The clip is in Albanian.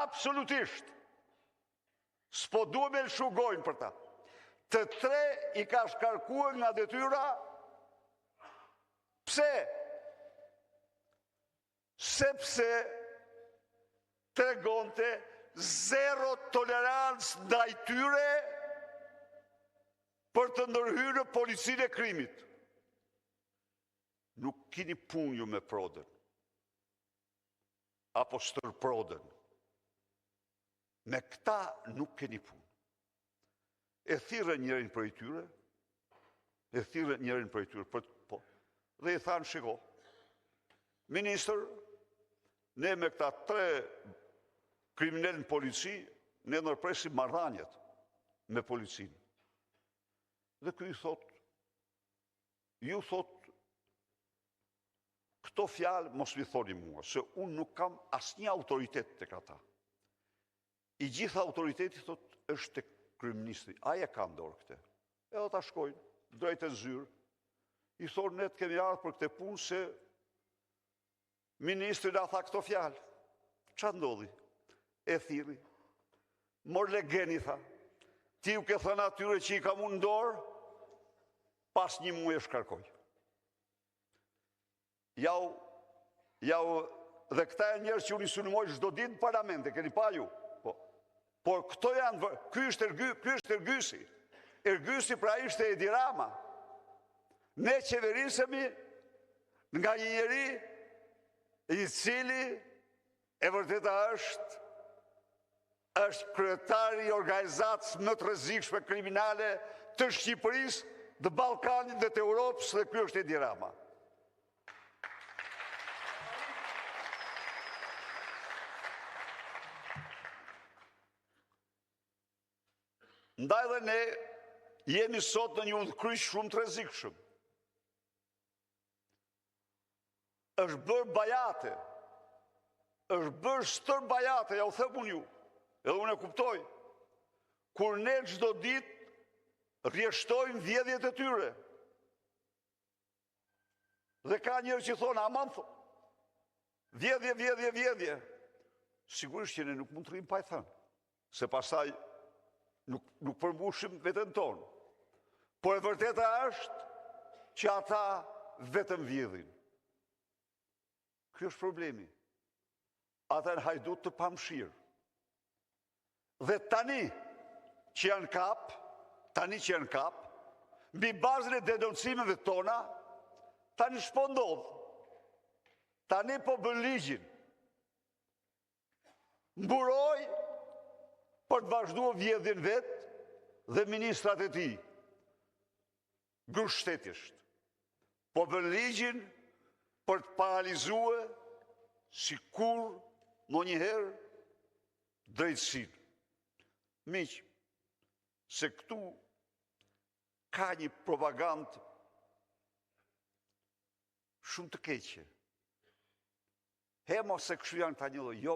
absolutisht. S'po duhet me lëshugojnë për ta. Të tre i ka shkarkuar nga detyra. Pse? Sepse tregonte zero tolerancë ndaj tyre për të ndërhyrë policinë e krimit. Nuk keni punë ju me prodën, apo stërprodën. Me këta nuk keni punë. E thirrë njërin për tyre, dhe i thanë, shiko, ministër, ne me këta tre kriminalë në polici, ne nërpresim marrëdhëniet me policinë. Dhe ky i thot, ju thot, këto fjalë mos mi thoni mua, se unë nuk kam asnjë autoritet tek ata. I gjitha autoriteti thot është tek kryeministri. Ai e ka në dorë këtë. Edhe ta shkojnë, drejt e zyrë. I thonë, ne të kemi ardhur për këtë punë se ministri na tha këto fjalë. Ç'a ndodhi? E thirri. Mor legeni, tha. Ti u ke thënë atyre që i kam unë në dorë, pas një muaj e shkarkoj. Dhe këta e njerëz që unë i sulmoj çdo ditë në parlament, e keni pa ju? Por këto janë, ky është Ergysi. Ergysi pra ishte Edi Rama. Ne qeverisemi nga një njeri i cili e vërteta është kryetari i organizatës më të rrezikshme kriminale të Shqipërisë, të Ballkanit dhe të Europës, dhe ky është Edi Rama. Ndaj dhe ne jemi sot në një udhëkryq shumë të rrezikshëm. Është bërë bajate, është bërë stër bajate, ja u them unë ju, edhe unë e kuptoj, kur ne çdo ditë rrjeshtojmë vjedhjet e tyre. Dhe ka njerëz që thonë, aman, vjedhje. Sigurisht që ne nuk mund të rrim pa i thënë, se pastaj nuk përmbushim veten tonë. Por e vërteta është që ata vetëm vjedhin. Ky është problemi. Ata janë hajdut të pamëshirë. Dhe tani që janë kap, mbi bazën e denoncimeve tona, tani s'po ndodh. Tani po bën ligjin. Mburoj për të vazhduar vjedhjen vetë dhe ministrat e tij. Grushtetësisht. Po bën ligjin për të paralizuar sikur ndonjëherë drejtësinë. Miq, se këtu ka një propagandë shumë të keqe. Mos se kështu janë ta një lloj, jo